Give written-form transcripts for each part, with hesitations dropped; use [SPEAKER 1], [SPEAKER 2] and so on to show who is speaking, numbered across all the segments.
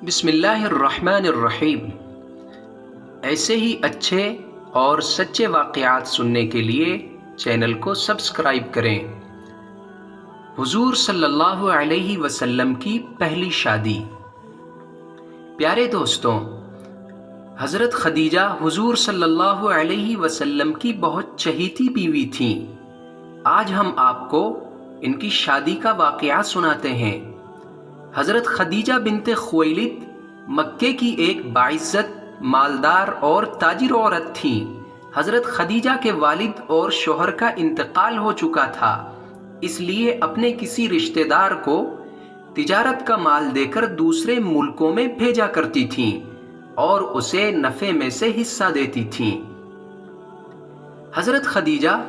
[SPEAKER 1] بسم اللہ الرحمن الرحیم۔ ایسے ہی اچھے اور سچے واقعات سننے کے لیے چینل کو سبسکرائب کریں۔ حضور صلی اللہ علیہ وسلم کی پہلی شادی۔ پیارے دوستوں، حضرت خدیجہ حضور صلی اللہ علیہ وسلم کی بہت چہیتی بیوی تھیں۔ آج ہم آپ کو ان کی شادی کا واقعہ سناتے ہیں۔ حضرت خدیجہ بنت خویلد مکے کی ایک باعزت، مالدار اور تاجر عورت تھیں۔ حضرت خدیجہ کے والد اور شوہر کا انتقال ہو چکا تھا، اس لیے اپنے کسی رشتہ دار کو تجارت کا مال دے کر دوسرے ملکوں میں بھیجا کرتی تھیں اور اسے نفع میں سے حصہ دیتی تھیں۔ حضرت خدیجہ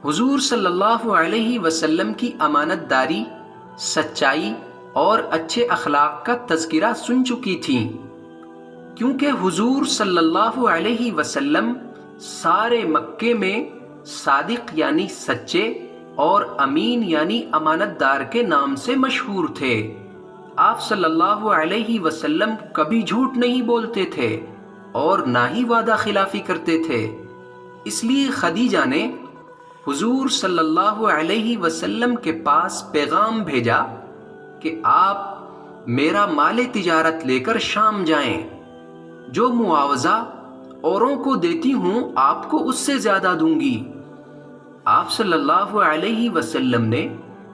[SPEAKER 1] حضور صلی اللہ علیہ وسلم کی امانت داری، سچائی اور اچھے اخلاق کا تذکرہ سن چکی تھیں، کیونکہ حضور صلی اللہ علیہ وسلم سارے مکے میں صادق یعنی سچے اور امین یعنی امانت دار کے نام سے مشہور تھے۔ آپ صلی اللہ علیہ وسلم کبھی جھوٹ نہیں بولتے تھے اور نہ ہی وعدہ خلافی کرتے تھے، اس لیے خدیجہ نے حضور صلی اللہ علیہ وسلم کے پاس پیغام بھیجا کہ آپ میرا مال تجارت لے کر شام جائیں، جو معاوضہ اوروں کو دیتی ہوں آپ کو اس سے زیادہ دوں گی۔ آپ صلی اللہ علیہ وسلم نے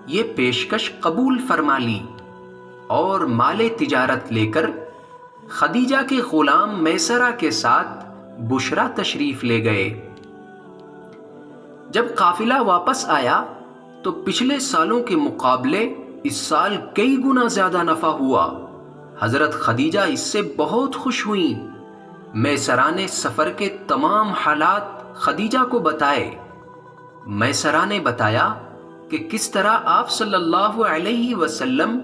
[SPEAKER 1] یہ پیشکش قبول فرما لی اور مال تجارت لے کر خدیجہ کے غلام میسرہ کے ساتھ بشرا تشریف لے گئے۔ جب قافلہ واپس آیا تو پچھلے سالوں کے مقابلے اس سال کئی گنا زیادہ نفع ہوا۔ حضرت خدیجہ اس سے بہت خوش ہوئیں۔ میسرہ نے سفر کے تمام حالات خدیجہ کو بتائے۔ میسرہ نے بتایا کہ کس طرح آپ صلی اللہ علیہ وسلم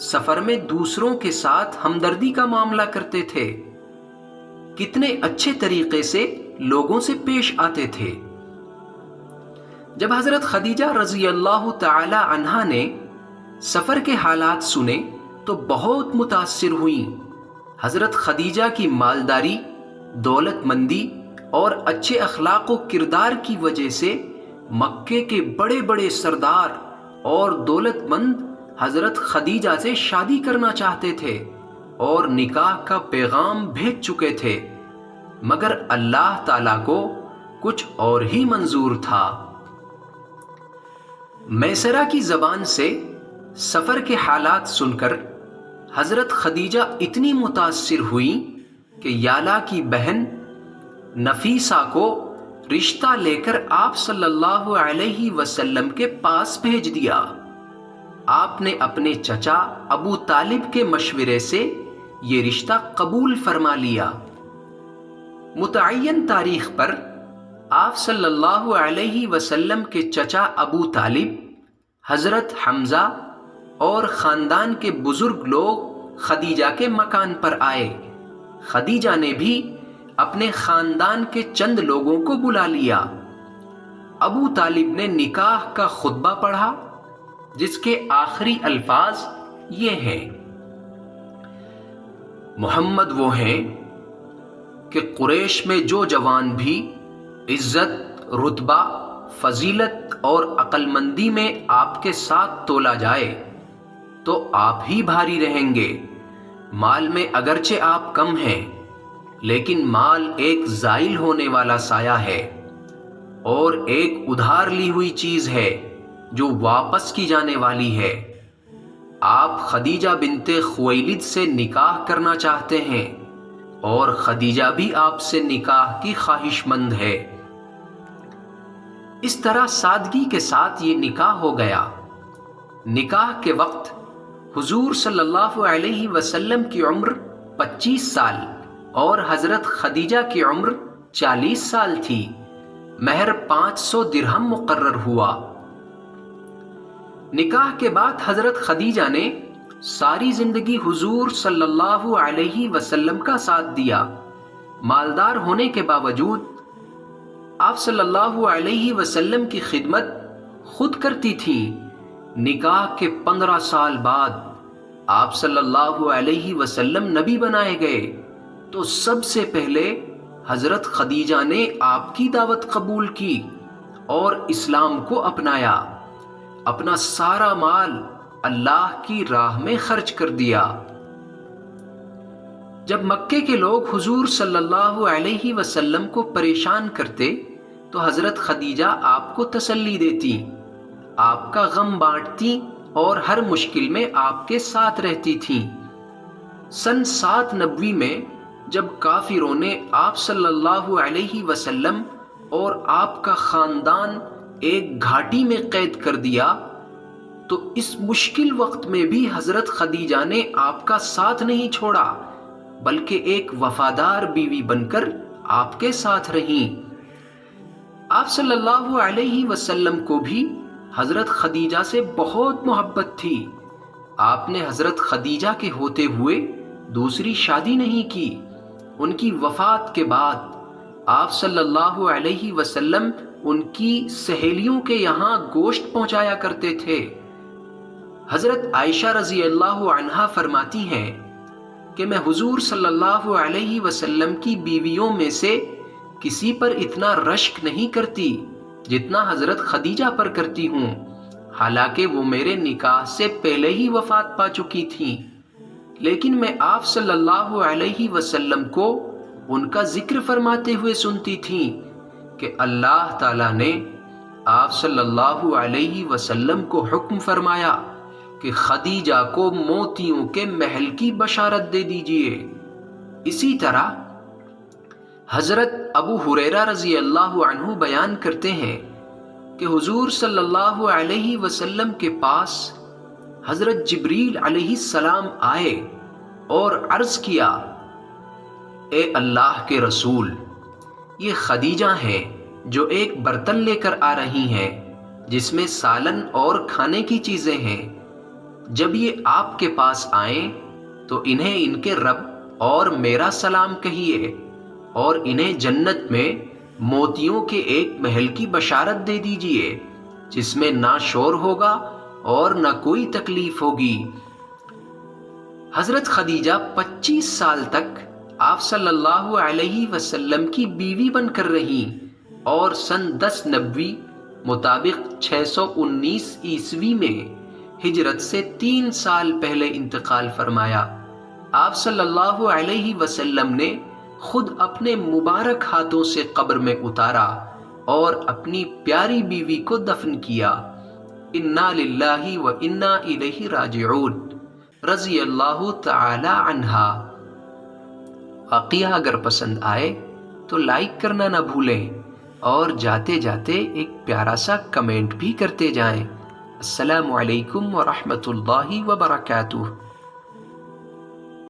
[SPEAKER 1] سفر میں دوسروں کے ساتھ ہمدردی کا معاملہ کرتے تھے، کتنے اچھے طریقے سے لوگوں سے پیش آتے تھے۔ جب حضرت خدیجہ رضی اللہ تعالی عنہا نے سفر کے حالات سنے تو بہت متاثر ہوئیں۔ حضرت خدیجہ کی مالداری، دولت مندی اور اچھے اخلاق و کردار کی وجہ سے مکے کے بڑے بڑے سردار اور دولت مند حضرت خدیجہ سے شادی کرنا چاہتے تھے اور نکاح کا پیغام بھیج چکے تھے، مگر اللہ تعالیٰ کو کچھ اور ہی منظور تھا۔ میسرہ کی زبان سے سفر کے حالات سن کر حضرت خدیجہ اتنی متاثر ہوئیں کہ یالا کی بہن نفیسہ کو رشتہ لے کر آپ صلی اللہ علیہ وسلم کے پاس بھیج دیا۔ آپ نے اپنے چچا ابو طالب کے مشورے سے یہ رشتہ قبول فرما لیا۔ متعین تاریخ پر آپ صلی اللہ علیہ وسلم کے چچا ابو طالب، حضرت حمزہ اور خاندان کے بزرگ لوگ خدیجہ کے مکان پر آئے۔ خدیجہ نے بھی اپنے خاندان کے چند لوگوں کو بلا لیا۔ ابو طالب نے نکاح کا خطبہ پڑھا، جس کے آخری الفاظ یہ ہیں: محمد وہ ہیں کہ قریش میں جو جوان بھی عزت، رتبہ، فضیلت اور عقل مندی میں آپ کے ساتھ تولا جائے تو آپ ہی بھاری رہیں گے۔ مال میں اگرچہ آپ کم ہیں، لیکن مال ایک زائل ہونے والا سایہ ہے اور ایک ادھار لی ہوئی چیز ہے جو واپس کی جانے والی ہے۔ آپ خدیجہ بنت خویلد سے نکاح کرنا چاہتے ہیں اور خدیجہ بھی آپ سے نکاح کی خواہش مند ہے۔ اس طرح سادگی کے ساتھ یہ نکاح ہو گیا۔ نکاح کے وقت حضور صلی اللہ علیہ وسلم کی عمر 25 سال اور حضرت خدیجہ کی عمر 40 سال تھی۔ مہر 500 درہم مقرر ہوا۔ نکاح کے بعد حضرت خدیجہ نے ساری زندگی حضور صلی اللہ علیہ وسلم کا ساتھ دیا۔ مالدار ہونے کے باوجود آپ صلی اللہ علیہ وسلم کی خدمت خود کرتی تھیں۔ نکاح کے 15 سال بعد آپ صلی اللہ علیہ وسلم نبی بنائے گئے تو سب سے پہلے حضرت خدیجہ نے آپ کی دعوت قبول کی اور اسلام کو اپنایا، اپنا سارا مال اللہ کی راہ میں خرچ کر دیا۔ جب مکے کے لوگ حضور صلی اللہ علیہ وسلم کو پریشان کرتے تو حضرت خدیجہ آپ کو تسلی دیتی، آپ کا غم بانٹتی اور ہر مشکل میں آپ کے ساتھ رہتی تھیں۔ سن 790 میں جب کافروں نے آپ صلی اللہ علیہ وسلم اور آپ کا خاندان ایک گھاٹی میں قید کر دیا تو اس مشکل وقت میں بھی حضرت خدیجہ نے آپ کا ساتھ نہیں چھوڑا، بلکہ ایک وفادار بیوی بن کر آپ کے ساتھ رہیں۔ آپ صلی اللہ علیہ وسلم کو بھی حضرت خدیجہ سے بہت محبت تھی۔ آپ نے حضرت خدیجہ کے ہوتے ہوئے دوسری شادی نہیں کی۔ ان کی وفات کے بعد آپ صلی اللہ علیہ وسلم ان کی سہیلیوں کے یہاں گوشت پہنچایا کرتے تھے۔ حضرت عائشہ رضی اللہ عنہا فرماتی ہیں کہ میں حضور صلی اللہ علیہ وسلم کی بیویوں میں سے کسی پر اتنا رشک نہیں کرتی جتنا حضرت خدیجہ پر کرتی ہوں، حالانکہ وہ میرے نکاح سے پہلے ہی وفات پا چکی تھیں، لیکن میں آپ صلی اللہ علیہ وسلم کو ان کا ذکر فرماتے ہوئے سنتی تھیں کہ اللہ تعالیٰ نے آپ صلی اللہ علیہ وسلم کو حکم فرمایا کہ خدیجہ کو موتیوں کے محل کی بشارت دے دیجیے۔ اسی طرح حضرت ابو ہریرہ رضی اللہ عنہ بیان کرتے ہیں کہ حضور صلی اللہ علیہ وسلم کے پاس حضرت جبریل علیہ السلام آئے اور عرض کیا، اے اللہ کے رسول، یہ خدیجہ ہیں جو ایک برتن لے کر آ رہی ہیں جس میں سالن اور کھانے کی چیزیں ہیں۔ جب یہ آپ کے پاس آئیں تو انہیں ان کے رب اور میرا سلام کہیے اور انہیں جنت میں موتیوں کے ایک محل کی بشارت دے دیجیے جس میں نہ شور ہوگا اور نہ کوئی تکلیف ہوگی۔ حضرت خدیجہ 25 سال تک آپ صلی اللہ علیہ وسلم کی بیوی بن کر رہیں اور سن 1090 مطابق 619 عیسوی میں ہجرت سے 3 سال پہلے انتقال فرمایا۔ آپ صلی اللہ علیہ وسلم نے خود اپنے مبارک ہاتھوں سے قبر میں اتارا اور اپنی پیاری بیوی کو دفن کیا۔ انا للہ و انا الیہ راجعون، رضی اللہ تعالی عنہا۔ واقعہ اگر پسند آئے تو لائک کرنا نہ بھولیں اور جاتے جاتے ایک پیارا سا کمنٹ بھی کرتے جائیں۔ السلام علیکم ورحمۃ اللہ وبرکاتہ۔